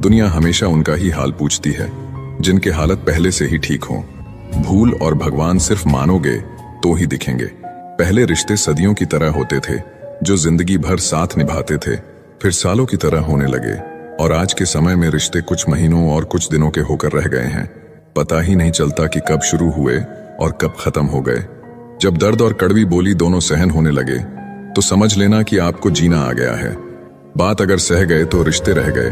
दुनिया हमेशा उनका ही हाल पूछती है जिनके हालत पहले से ही ठीक हो। भूल और भगवान सिर्फ मानोगे तो ही दिखेंगे। पहले रिश्ते सदियों की तरह होते थे, जो जिंदगी भर साथ निभाते थे, फिर सालों की तरह होने लगे। और आज के समय में रिश्ते कुछ महीनों और कुछ दिनों के होकर रह गए हैं। पता ही नहीं चलता कि कब शुरू हुए और कब खत्म हो गए। जब दर्द और कड़वी बोली दोनों सहन होने लगे तो समझ लेना कि आपको जीना आ गया है। बात अगर सह गए तो रिश्ते रह गए,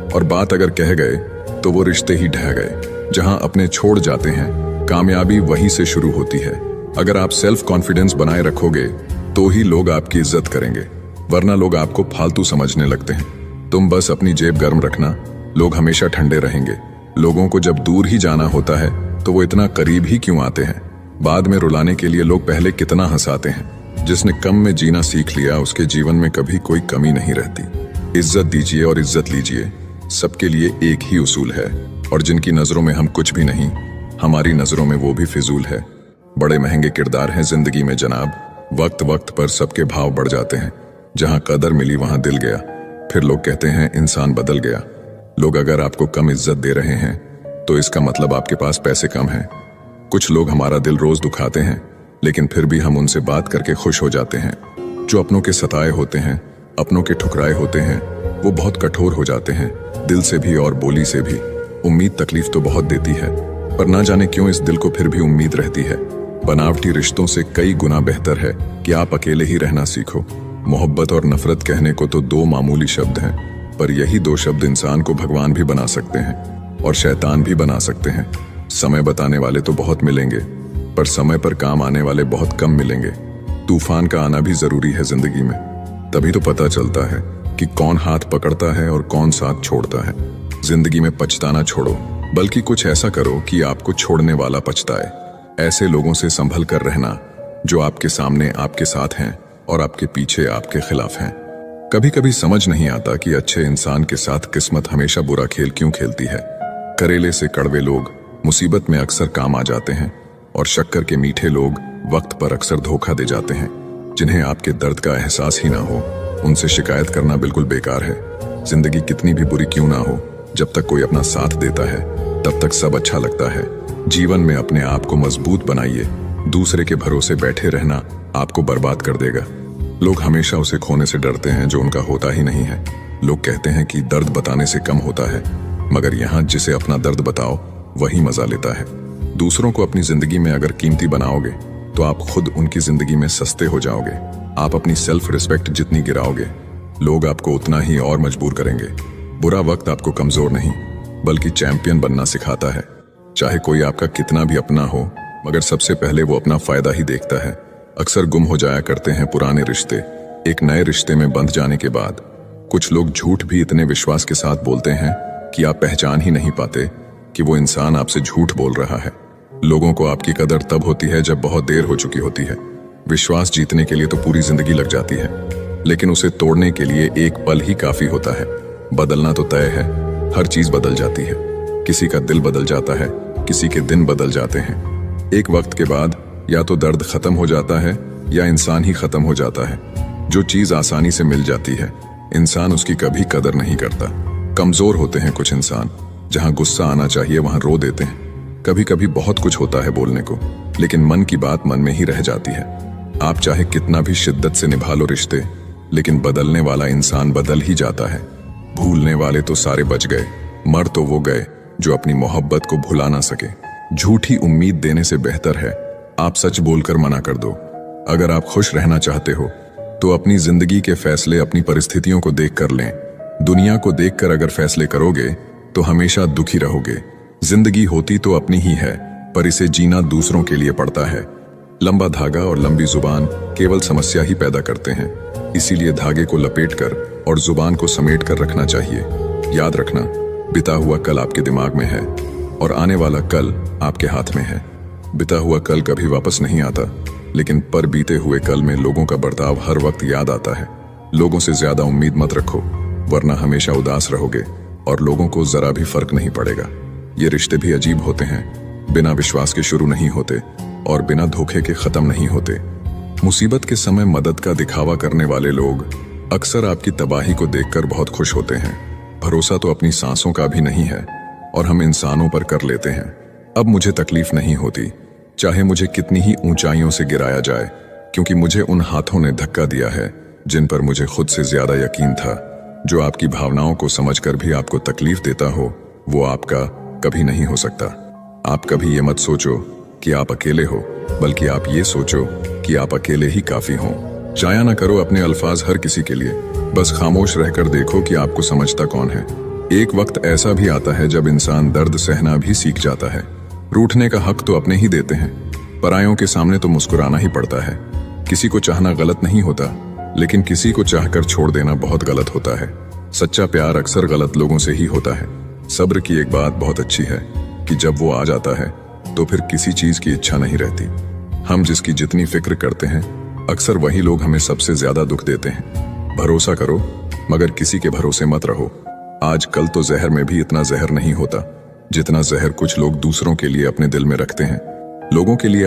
और बात अगर कह गए तो वो रिश्ते ही ढह गए। जहां अपने छोड़ जाते हैं, कामयाबी वहीं से शुरू होती है। अगर आप सेल्फ कॉन्फिडेंस बनाए रखोगे तो ही लोग आपकी इज्जत करेंगे, वरना लोग आपको फालतू समझने लगते हैं। तुम बस अपनी जेब गर्म रखना, लोग हमेशा ठंडे रहेंगे। लोगों को जब दूर ही जाना होता है तो वो इतना करीब ही क्यों आते हैं। बाद में रुलाने के लिए लोग पहले कितना हंसाते हैं। जिसने कम में जीना सीख लिया उसके जीवन में कभी कोई कमी नहीं रहती। इज्जत दीजिए और इज्जत लीजिए, सबके लिए एक ही उसूल है। और जिनकी नजरों में हम कुछ भी नहीं, हमारी नजरों में वो भी फिजूल है। बड़े महंगे किरदार हैं जिंदगी में जनाब, वक्त वक्त पर सबके भाव बढ़ जाते हैं। जहां कदर मिली वहां दिल गया, फिर लोग कहते हैं इंसान बदल गया। लोग अगर आपको कम इज्जत दे रहे हैं तो इसका मतलब आपके पास पैसे कम हैं। कुछ लोग हमारा दिल रोज दुखाते हैं, लेकिन फिर भी हम उनसे बात करके खुश हो जाते हैं। जो अपनों के सताए होते हैं, अपनों के ठुकराए होते हैं, वो बहुत कठोर हो जाते हैं, दिल से भी और बोली से भी। उम्मीद तकलीफ तो बहुत देती है, पर ना जाने क्यों इस दिल को फिर भी उम्मीद रहती है। बनावटी रिश्तों से कई गुना बेहतर है कि आप अकेले ही रहना सीखो। मोहब्बत और नफरत कहने को तो दो मामूली शब्द हैं, पर यही दो शब्द इंसान को भगवान भी बना सकते हैं और शैतान भी बना सकते हैं। समय बताने वाले तो बहुत मिलेंगे, पर समय पर काम आने वाले बहुत कम मिलेंगे। तूफान का आना भी जरूरी है जिंदगी में, तभी तो पता चलता है कि कौन हाथ पकड़ता है और कौन साथ छोड़ता है। जिंदगी में पछताना छोड़ो, बल्कि कुछ ऐसा करो कि आपको छोड़ने वाला पछताए। ऐसे लोगों से संभल कर रहना जो आपके सामने आपके साथ हैं और आपके पीछे आपके खिलाफ हैं। कभी कभी समझ नहीं आता कि अच्छे इंसान के साथ किस्मत हमेशा बुरा खेल क्यों खेलती है। करेले से कड़वे लोग मुसीबत में अक्सर काम आ जाते हैं, और शक्कर के मीठे लोग वक्त पर अक्सर धोखा दे जाते हैं। जिन्हें आपके दर्द का एहसास ही ना हो, उनसे शिकायत करना बिल्कुल बेकार है। जिंदगी कितनी भी बुरी क्यों ना हो, जब तक कोई अपना साथ देता है तब तक सब अच्छा लगता है। जीवन में अपने आप को मजबूत बनाइए, दूसरे के भरोसे बैठे रहना आपको बर्बाद कर देगा। लोग हमेशा उसे खोने से डरते हैं जो उनका होता ही नहीं है। लोग कहते हैं कि दर्द बताने से कम होता है, मगर यहाँ जिसे अपना दर्द बताओ वही मजा लेता है। दूसरों को अपनी जिंदगी में अगर कीमती बनाओगे तो आप खुद उनकी जिंदगी में सस्ते हो जाओगे। आप अपनी सेल्फ रिस्पेक्ट जितनी गिराओगे, लोग आपको उतना ही और मजबूर करेंगे। बुरा वक्त आपको कमजोर नहीं बल्कि चैंपियन बनना सिखाता है। चाहे कोई आपका कितना भी अपना हो, मगर सबसे पहले वो अपना फायदा ही देखता है। अक्सर गुम हो जाया करते हैं पुराने रिश्ते एक नए रिश्ते में बंध जाने के बाद। कुछ लोग झूठ भी इतने विश्वास के साथ बोलते हैं कि आप पहचान ही नहीं पाते कि वो इंसान आपसे झूठ बोल रहा है। लोगों को आपकी कदर तब होती है जब बहुत देर हो चुकी होती है। विश्वास जीतने के लिए तो पूरी जिंदगी लग जाती है, लेकिन उसे तोड़ने के लिए एक पल ही काफी होता है। बदलना तो तय है, हर चीज बदल जाती है। किसी का दिल बदल जाता है, किसी के दिन बदल जाते हैं। एक वक्त के बाद या तो दर्द खत्म हो जाता है या इंसान ही खत्म हो जाता है। जो चीज आसानी से मिल जाती है, इंसान उसकी कभी कदर नहीं करता। कमजोर होते हैं कुछ इंसान, जहां गुस्सा आना चाहिए वहां रो देते हैं। कभी कभी बहुत कुछ होता है बोलने को, लेकिन मन की बात मन में ही रह जाती है। आप चाहे कितना भी शिद्दत से निभा लो रिश्ते, लेकिन बदलने वाला इंसान बदल ही जाता है। भूलने वाले तो सारे बच गए, मर तो वो गए जो अपनी मोहब्बत को भुला ना सके। झूठी उम्मीद देने से बेहतर है आप सच बोलकर मना कर दो। अगर आप खुश रहना चाहते हो तो अपनी जिंदगी के फैसले अपनी परिस्थितियों को देख कर लें। दुनिया को देखकर अगर फैसले करोगे तो हमेशा दुखी रहोगे। जिंदगी होती तो अपनी ही है, पर इसे जीना दूसरों के लिए पड़ता है। लंबा धागा और लंबी जुबान केवल समस्या ही पैदा करते हैं। इसीलिए धागे को लपेटकर और जुबान को समेट कर रखना चाहिए। याद रखना, बिता हुआ कल आपके दिमाग में है और आने वाला कल आपके हाथ में है। बिता हुआ कल कभी वापस नहीं आता, लेकिन पर बीते हुए कल में लोगों का बर्ताव हर वक्त याद आता है। लोगों से ज्यादा उम्मीद मत रखो, वरना हमेशा उदास रहोगे और लोगों को जरा भी फर्क नहीं पड़ेगा। ये रिश्ते भी अजीब होते हैं, बिना विश्वास के शुरू नहीं होते और बिना धोखे के खत्म नहीं होते। मुसीबत के समय मदद का दिखावा करने वाले लोग अक्सर आपकी तबाही को देखकर बहुत खुश होते हैं। भरोसा तो अपनी सांसों का भी नहीं है और हम इंसानों पर कर लेते हैं। अब मुझे तकलीफ नहीं होती, चाहे मुझे कितनी ही ऊंचाइयों से गिराया जाए, क्योंकि मुझे उन हाथों ने धक्का दिया है जिन पर मुझे खुद से ज्यादा यकीन था। जो आपकी भावनाओं को समझकर भी आपको तकलीफ देता हो, वो आपका कभी नहीं हो सकता। आप कभी ये मत सोचो कि आप अकेले हो, बल्कि आप ये सोचो कि आप अकेले ही काफी हो। जाया ना करो अपने अल्फाज हर किसी के लिए, बस खामोश रहकर देखो कि आपको समझता कौन है। एक वक्त ऐसा भी आता है जब इंसान दर्द सहना भी सीख जाता है। रूठने का हक तो अपने ही देते हैं, परायों के सामने तो मुस्कुराना ही पड़ता है। किसी को चाहना गलत नहीं होता, लेकिन किसी को चाहकर छोड़ देना बहुत गलत होता है। सच्चा प्यार अक्सर गलत लोगों से ही होता है। सब्र की एक बात बहुत अच्छी है कि जब वो आ जाता है तो फिर किसी चीज की इच्छा नहीं रहती। हम जिसकी जितनी फिक्र करते हैं, अक्सर वही लोग हमें सबसे ज्यादा दुख देते हैं। भरोसा करो, मगर किसी के भरोसे मत रहो। आज कल तो जहर में भी इतना जहर नहीं होता जितना जहर कुछ लोग दूसरों के लिए अपने दिल में रखते हैं। लोगों के लिए